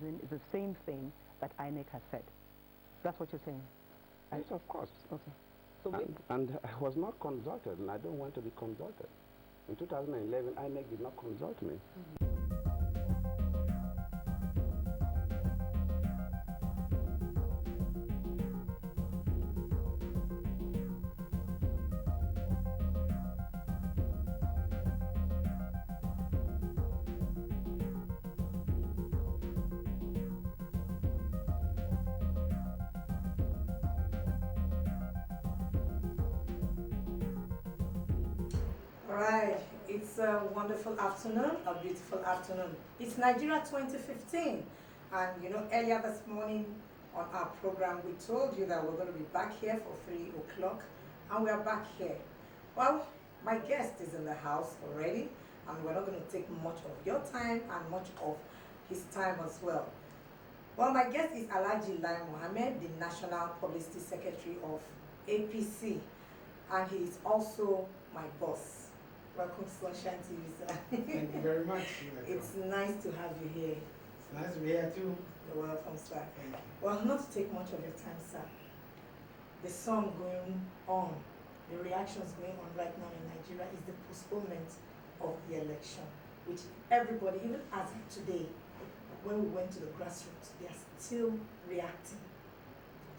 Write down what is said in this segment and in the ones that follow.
reason is the same thing that INEC has said. That's what you're saying? Yes, of course. Okay. So and I was not consulted, and I don't want to be consulted. In 2011, INEC did not consult me. Right, it's a wonderful afternoon, a beautiful afternoon. It's Nigeria 2015, and you know, earlier this morning on our program we told you that we're going to be back here for 3 o'clock, and we are back here. Well, my guest is in the house already, and we're not going to take much of your time and much of his time as well. Well, my guest is Alhaji Lai Muhammed, the National Public Secretary of APC, and he is also my boss. Welcome to Sunshine TV, sir. Thank you very much. It's nice to have you here. It's nice to be here too. You're welcome, sir. Thank you. Well, not to take much of your time, sir. The song going on, the reactions going on right now in Nigeria is the postponement of the election, which everybody, even as of today, when we went to the grassroots, they are still reacting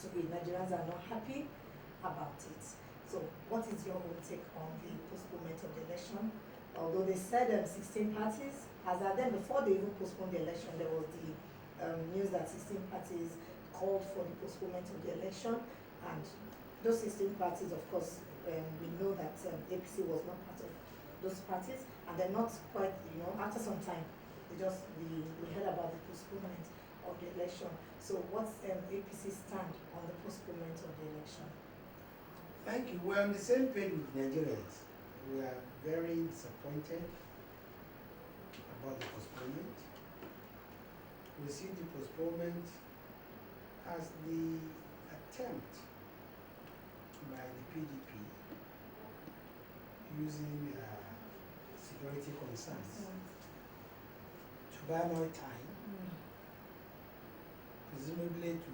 to it. Nigerians are not happy about it. So what is your own take on the postponement of the election? Although they said 16 parties, as at then, before they even postponed the election, there was the news that 16 parties called for the postponement of the election, and those 16 parties, of course, we know that APC was not part of those parties, and they're not quite, you know, after some time, we heard about the postponement of the election. So what's APC stand on the postponement of the election? Thank you. We're on the same page with Nigerians. We are very disappointed about the postponement. We see the postponement as the attempt by the PDP using security concerns to buy more time, presumably to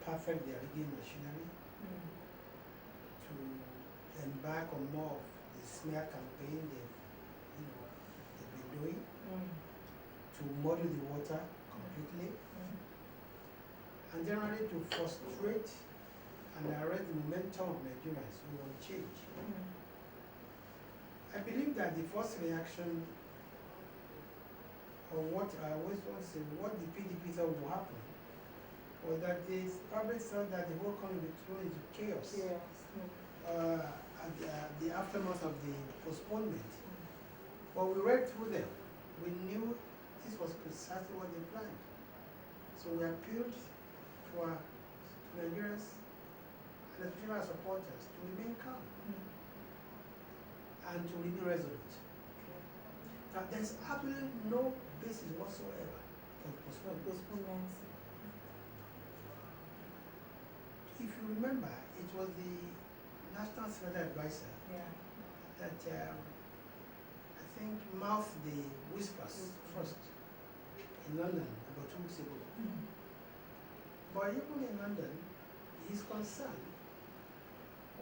perfect their rigging machinery, to embark on more of the smear campaign they've been doing, to muddy the water completely, and generally to frustrate and arrest the momentum of Nigerians who want change. I believe that the first reaction, or what I always want to say, what the PDP thought would happen, was that they probably thought that the whole country would be thrown into chaos. At the aftermath of the postponement. But we read through them. We knew this was precisely what they planned. So we appealed to Nigerians and especially our supporters to remain calm and to remain resolute. Now, there's absolutely no basis whatsoever for postponement. If you remember, it was the National Security Advisor that I think mouthed the whispers first in London about 2 weeks ago. But even in London, his concern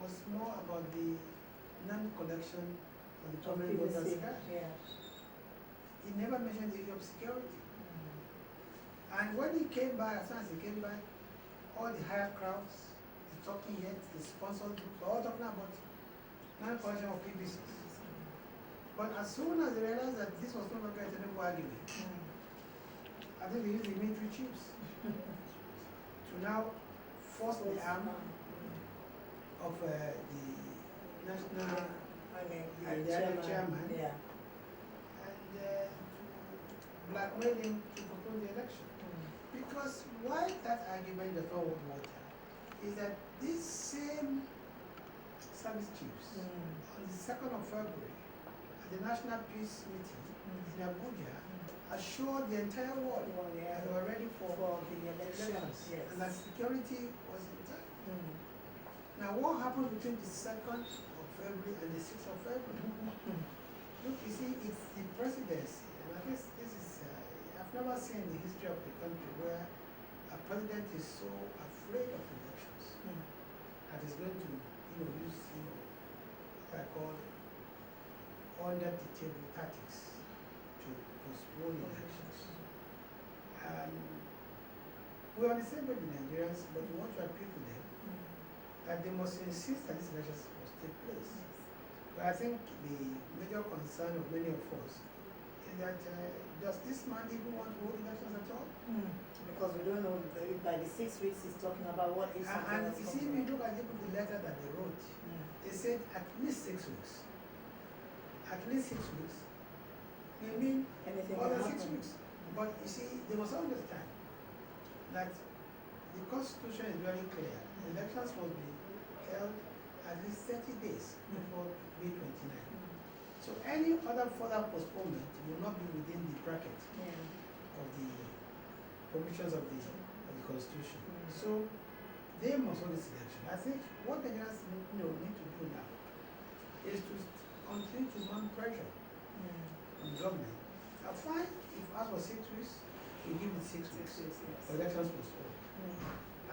was more about the non-collection of the permanent voters card. He never mentioned the issue of security. And when he came back, as soon as he came back, all the higher crowds, the talking heads, the sponsored groups, were all talking about non-collection of PBCs. But as soon as they realized that this was no longer a technical argument, I think they used the military chiefs to now force the arm of the national chairman and to blackmail him to postpone the election. Because why that argument does not hold water is that these same service chiefs on the 2nd of February at the National Peace Meeting in Abuja assured the entire world that they were ready for the elections and that security was intact. Now what happened between the 2nd of February and the 6th of February? Look, you see, it's the presidency, and I guess this is, you have I've never seen in the history of the country where a president is so afraid of elections that is going to, use, what I call under the table tactics to postpone elections. And we're on the same page with Nigerians, but we want to appeal to them that they must insist that these elections must take place. But I think the major concern of many of us is that does this man even want to hold elections at all? Because we don't know, by the 6 weeks he's talking about what is And you see, if you look at the letter that they wrote, they said at least 6 weeks. At least 6 weeks. They mean anything more than can 6 happen. weeks. But you see, they must understand that the Constitution is very clear. Elections must be held at least 30 days before May 29. So any other further postponement will not be within the bracket of the provisions of the Constitution. So they must hold this election. I think what the Nigerians need to do now is to continue to mount pressure on the government. Fine, if as for 6 weeks, we give it 6 weeks for elections postponed.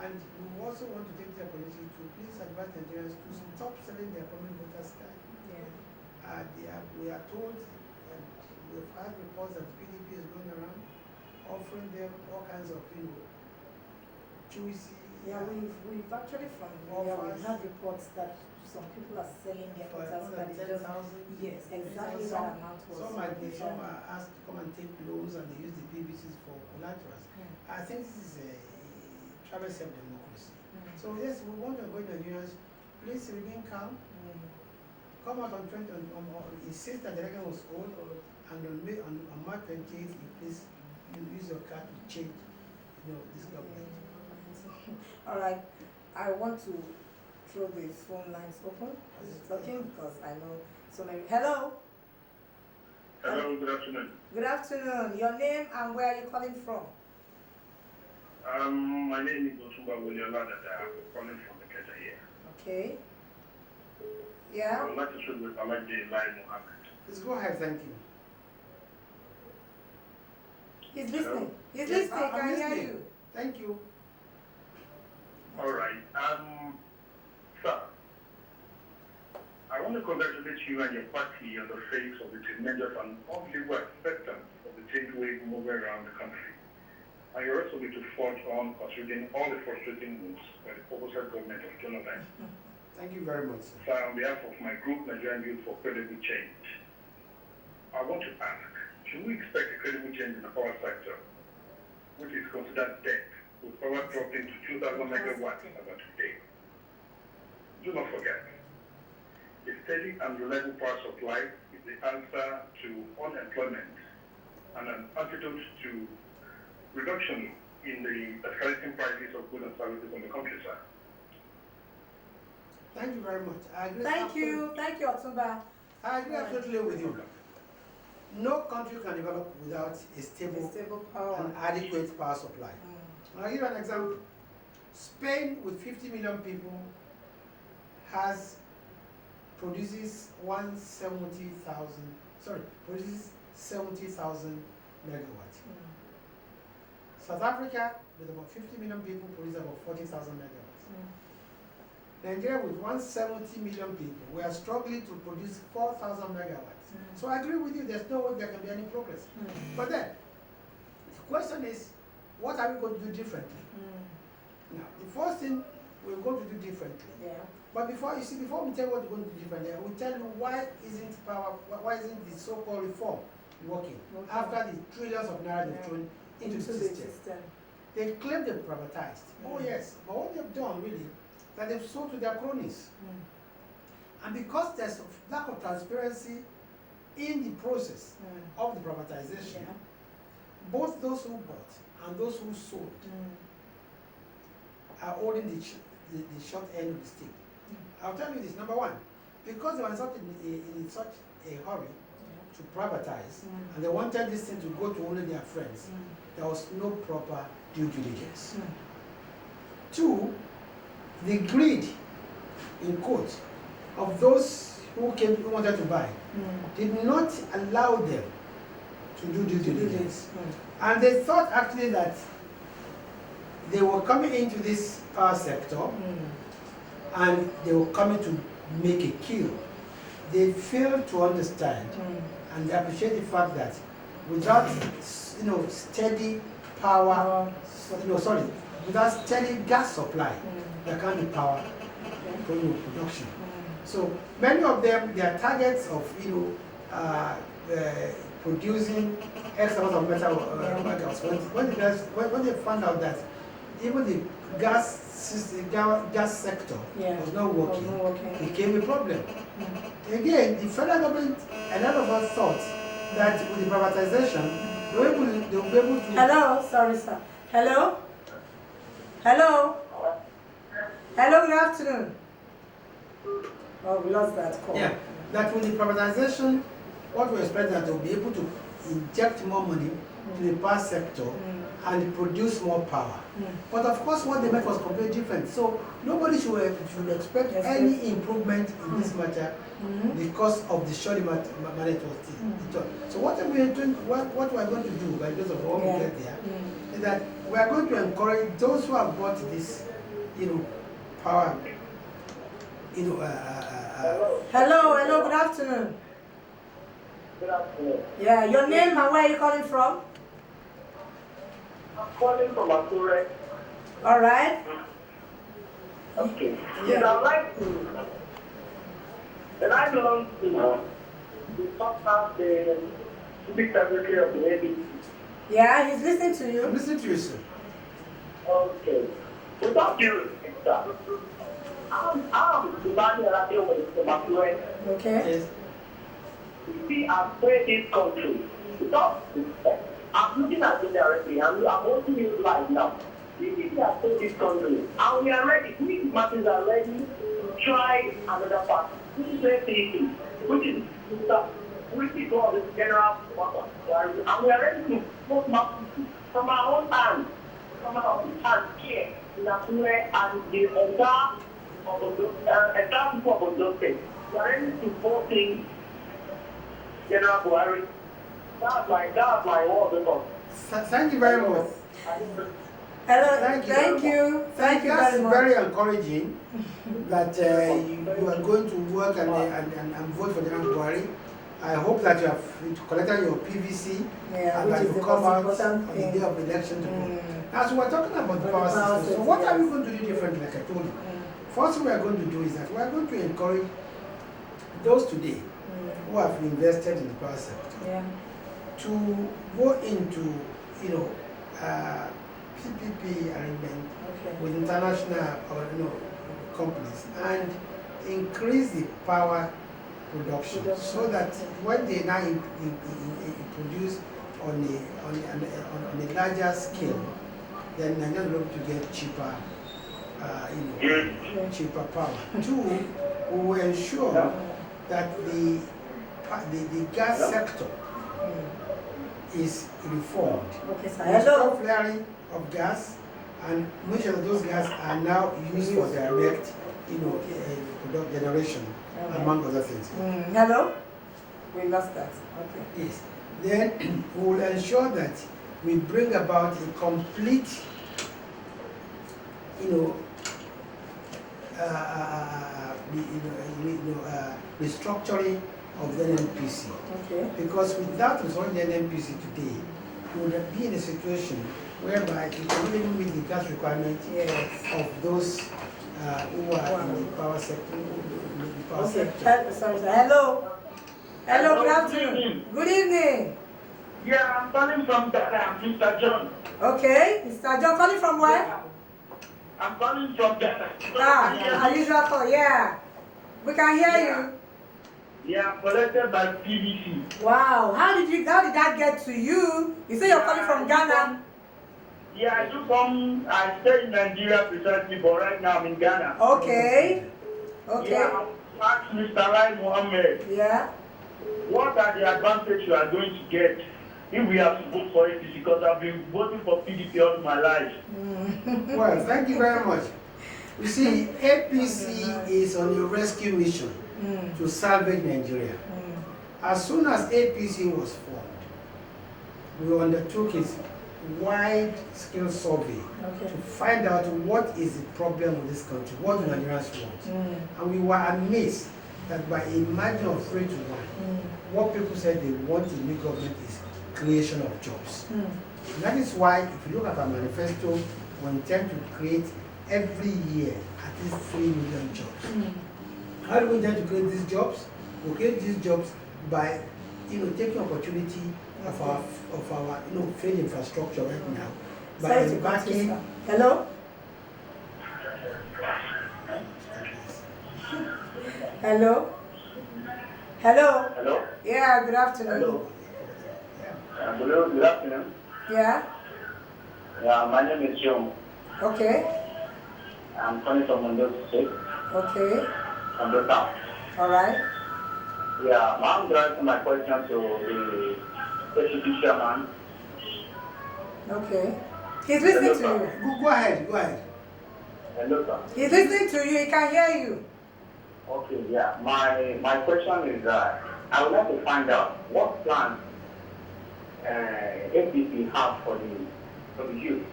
And we also want to take the opportunity to please advise Nigerians to stop selling their permanent voters card. We are told, and we've had reports that the PDP is going around offering them all kinds of, juicy. Yeah, we've actually from we've had reports that some people are selling their voters card. 10,000. Yes, exactly that amount was. Some are asked to come and take loans and they use the PBCs for collaterals. I think this is a travesty of democracy. So yes, we want to encourage Nigerians, please remain calm. Come out on insist that the election was old, and on March 28th, you please use your card to change, this government. All right, I want to throw the phone lines open as you're talking because I know so many. Hello. Hello, good afternoon. Good afternoon. Your name and where are you calling from? My name is Otumba Wiliola that I'm calling from Ikeja here. Okay. Yeah. I would like to speak with Lai Muhammed. Please go ahead, thank you. He's listening. Hello? He's Yes, listening. I'm Can hear listening. you. Thank you. All right. Sir, I want to congratulate you and your party on the face of the tremendous and unbelievable acceptance of the change wave moving around the country. And you're also going to forge on considering all the frustrating moves by the proposal government of Jonathan. Thank you very much, sir. Sir, on behalf of my group, Nigerian Youth for Credible Change, I want to ask, should we expect a credible change in the power sector, which is considered dead, with power dropping to 2,000 megawatts as of today? Do not forget, a steady and reliable power supply is the answer to unemployment and an antidote to reduction in the escalating prices of goods and services in the country, sir. Thank you very much. I agree. Thank you, Otumba. I agree absolutely with you. No country can develop without a stable power and adequate power supply. I'll give you an example. Spain, with 50 million people, produces 70,000 megawatts. South Africa, with about 50 million people, produces about 40,000 megawatts. Nigeria, with 170 million people, we are struggling to produce 4,000 megawatts. So I agree with you, there's no way there can be any progress. But then, the question is, what are we going to do differently? Now, the first thing we're going to do differently. But before we tell you what we're going to do differently, I will tell you why isn't the so-called reform working after the trillions of naira they've thrown into the system. They claim they've privatized. Oh yes, but what they've done really, that they've sold to their cronies. And because there's a lack of transparency in the process of the privatization, both those who bought and those who sold are holding the short end of the stick. I'll tell you this. Number one, because they were in such a hurry to privatize, and they wanted this thing to go to only their friends, there was no proper due diligence. Two, the greed, in quote, of those who wanted to buy did not allow them to do due diligence. And they thought actually that they were coming into this power sector and they were coming to make a kill. They failed to understand and appreciate the fact that without steady power, without steady gas supply, there can't be power production. So many of them, their targets of producing X amount of metal gas, when they found out that even the gas sector was not working, it became a problem. Again, the federal government, a lot of us thought that with the privatization, they will be able to... Hello, sorry sir. Hello? Hello? Hello, good afternoon. Oh, we lost that call. Yeah, that with the privatization, what we expect that they'll be able to inject more money to the power sector and produce more power. But of course, what they meant was completely different. So nobody should expect any improvement in this matter because of the shoddy manner it was done. So what we are doing, what we are going to do by those of all we get there, is that we are going to encourage those who have bought this, power, hello, good afternoon. Good afternoon. Yeah, your name and where are you calling from? I'm calling from Akure. All right. Okay. Yes, I'd like to. And I belong to the top of the Public Secretary of the APC. Yeah, he's listening to you. I'm listening to you, sir. Okay. Without due respect, sir, I'm the man that I with from Akure. Okay. Yes. You see, I've played this country without respect. I'm looking at it directly. I'm watching you live now. You see, I've played this country. And we are ready. We Martins are ready to try another path. This is APC, which is of the general purpose. And we are ready to vote from our own hand. From our own hand here in Akure and the entire people of those states. We are ready to vote in General Buhari. That's my word. Thank you very much. Hello, Thank you. Thank you That's very much. very encouraging that you are going to work and vote for General Buhari. I hope that you have collected your PVC and that you come out on the day of election to vote. Now, so we're talking about the power system. So what are we going to do differently, like I told you? First thing we are going to do is that we are going to encourage those today who have invested in the power sector to go into, PPP arrangement with international companies and increase the power production so that when they now produce on a larger scale, then they're going to be able to get cheaper, cheaper power. Two, we will ensure that the gas sector is reformed. Okay, sir. We Hello. stop flaring of gas and make sure that those gas are now used for direct, product generation, among other things. Hello. We lost that. Okay. Yes. Then we will ensure that we bring about a complete, restructuring of the NNPC. Okay. Because without restoring the NNPC today, we would be in a situation whereby we can even meet the gas requirement of those who are in the power sector. Sorry, sir. Hello. Hello, good afternoon. Good evening. Yeah, I'm calling from Jaga, Mr. John. Okay, Mr. John, calling from where? I'm calling from Jaga. Our usual call, yeah. We can hear you. Yeah, collected by PVC. Wow, how did that get to you? You say you're calling from Ghana. Yeah, I do come. I stay in Nigeria precisely, but right now I'm in Ghana. Okay. Okay. Yeah, ask Mr. Lai Muhammed. Yeah. What are the advantages you are going to get if we have to vote for APC? Because I've been voting for PDP all my life. Well, thank you very much. You see, APC is on a rescue mission to salvage Nigeria. As soon as APC was formed, we undertook a wide scale survey Okay. to find out what is the problem with this country, what do Nigerians want. And we were amazed that by a margin of 3 to 1, what people said they want in new government is creation of jobs. And that is why, if you look at our manifesto, we intend to create every year at least 3 million jobs. How do we intend to create these jobs? We create these jobs by, taking opportunity of our failed infrastructure right now. By Sorry to embarking. cut you, sir. Hello? Hello? Hello? Hello? Yeah, good afternoon. Hello? Good afternoon. Yeah? Yeah, my name is John. Okay. I'm calling from Ondo State, Okay. Ondo Town. All right. Yeah, I'm directing my question to the deputy chairman. Okay. He's listening to you. Go ahead. Hello, sir. He's listening to you. He can hear you. Okay, yeah. My question is that I would like to find out what plans APC have for the youth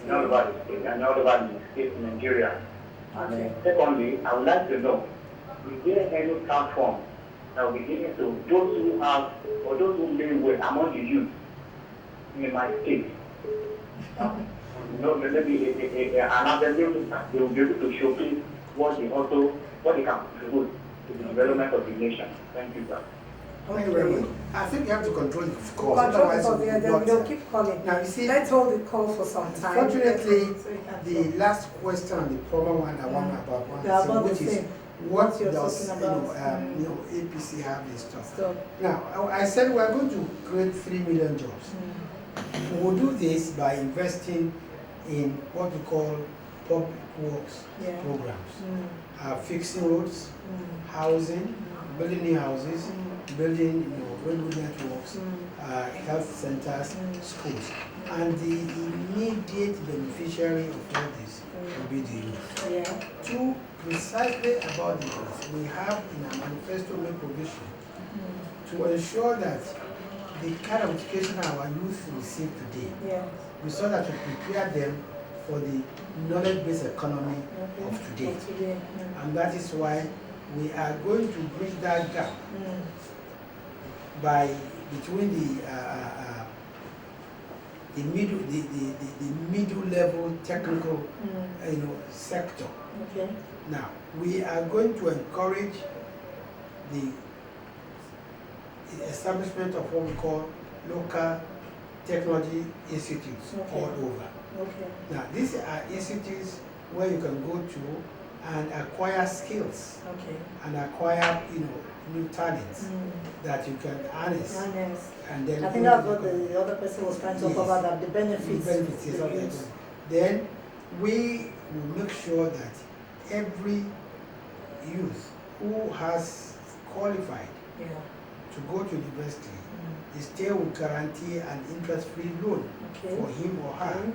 in all over the state and all over the state in Nigeria. And Okay. secondly, I would like to know, is there any platform that will be given to those who have or those who live well among the youth in my state? Maybe an avenue that they will be able to showcase what they can contribute to the development of the nation. Thank you, sir. Thank you very much. I think you have to control the calls, Control otherwise because we yeah, will they'll not. keep calling. Now you see, Let's hold the call for some time. unfortunately, So you can the talk. last question, the problem one I want about They are one, about which the is same. what What you're does talking about. APC have in store? So, Now I said we are going to create 3 million jobs. We will do this by investing in what we call public works yeah. programs, Mm. fixing roads, housing, building new houses, building railroad networks, health centers, schools. And the immediate beneficiary of all this will be the youth. Yeah. Two, precisely about the youth, we have in our manifesto made provision to ensure that the kind of education our youth receive today, Yeah. we saw that we prepare them for the knowledge-based economy Okay. of today. Of today. And that is why we are going to bridge that gap by between the middle level technical sector. Okay. Now we are going to encourage the establishment of what we call local technology institutes all over. Okay. Now these are institutes where you can go to and acquire skills Okay. and acquire new talents that you can harness Honest. and then I think that's what the other person was trying to talk Yes. about, that the benefits. benefits is the of that. youth. Then we will make sure that every youth who has qualified Yeah. to go to university, the state will guarantee an interest-free loan Okay. for him or her Okay.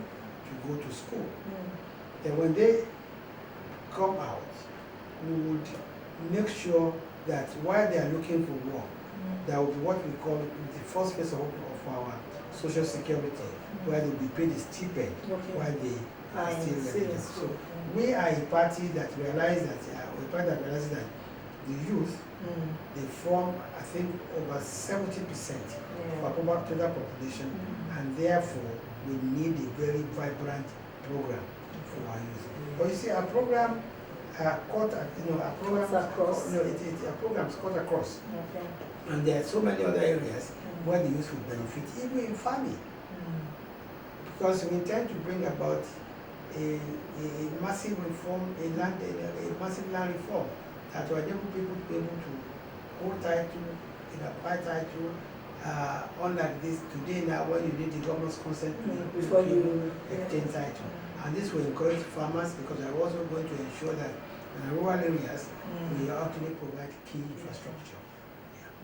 to go to school. Then when they come out, we would make sure that while they are looking for work, that will be what we call the first phase of our social security, where they will be paid a stipend Okay. while they are still Still in residents. So school. we are a party that realizes that the youth, they form, I think, over 70% of our total population, and therefore we need a very vibrant program for our youth. But you see, our program cut across, Okay. and there are so many other areas where the youth will benefit, even in farming, because we intend to bring about a massive reform, a massive land reform that will enable people to be able to hold title, acquire title, unlike this today now when you need the government's consent Before you obtain title. And this will encourage farmers, because I'm also going to ensure that in the rural areas we actually provide key infrastructure.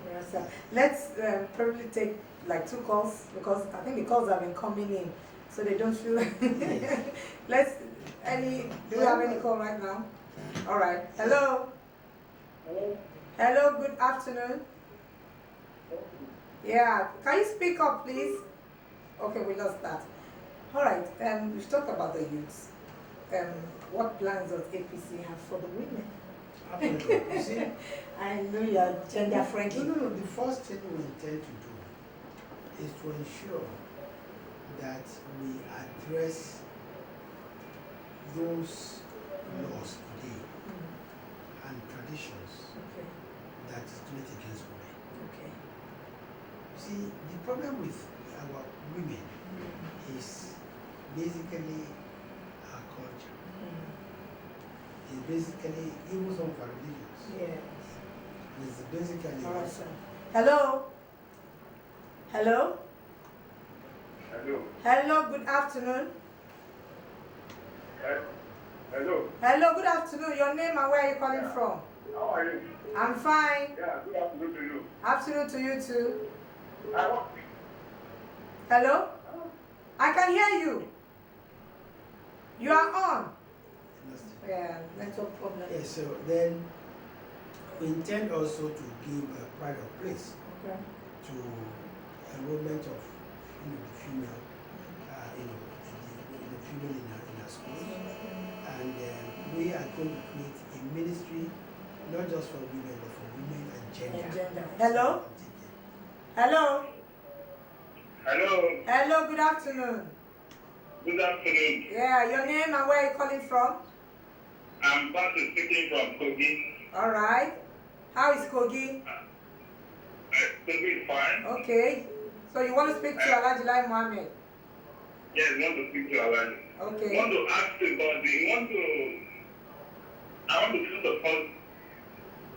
Yeah, so let's probably take like 2 calls, because I think the calls have been coming in, so they don't feel. Yes. Do we have any call right now? All right. Hello. Hello. Good afternoon. Yeah. Can you speak up, please? Okay, we lost that. All right, we've talked about the youths. What plans does APC have for the women? Absolutely. You see, I know you are gender friendly. no. The first thing we intend to do is to ensure that we address those laws today and traditions Okay. that discriminate against women. Okay. You see, the problem with our women is basically our culture. It's basically even some of our religions. Yes. It's basically All right, sir. Hello. Hello. Hello. Hello. Good afternoon. Hello. Hello. Good afternoon. Your name and where are you calling from? How are you? I'm fine. Yeah, good afternoon to you. Afternoon to you too. Hello. Hello. I can hear you. You are on. Yeah, network problem. Yeah, so then we intend also to give a pride of place Okay. to enrollment of the female, the female in our schools, and we are going to create a ministry not just for women but for women and gender. And gender. Hello. Hello. Hello. Hello. Good afternoon. Good afternoon. Yeah, your name and where are you calling from? I'm Pastor speaking from Kogi. All right. How is Kogi? Kogi is fine. Okay. So you want to speak to Lai Muhammed? Yes, I want to speak to Alaji. Okay. I want to ask you about I want to first of all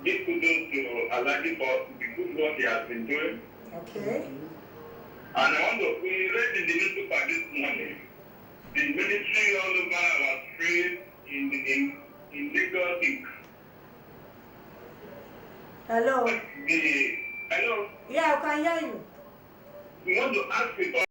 give kudos to Alaji for the good work he has been doing. Okay. And I want to, we read in the newspaper this morning, the military all over was free in Lagos. Hello. Hello. Yeah, I can hear you. We want to ask you about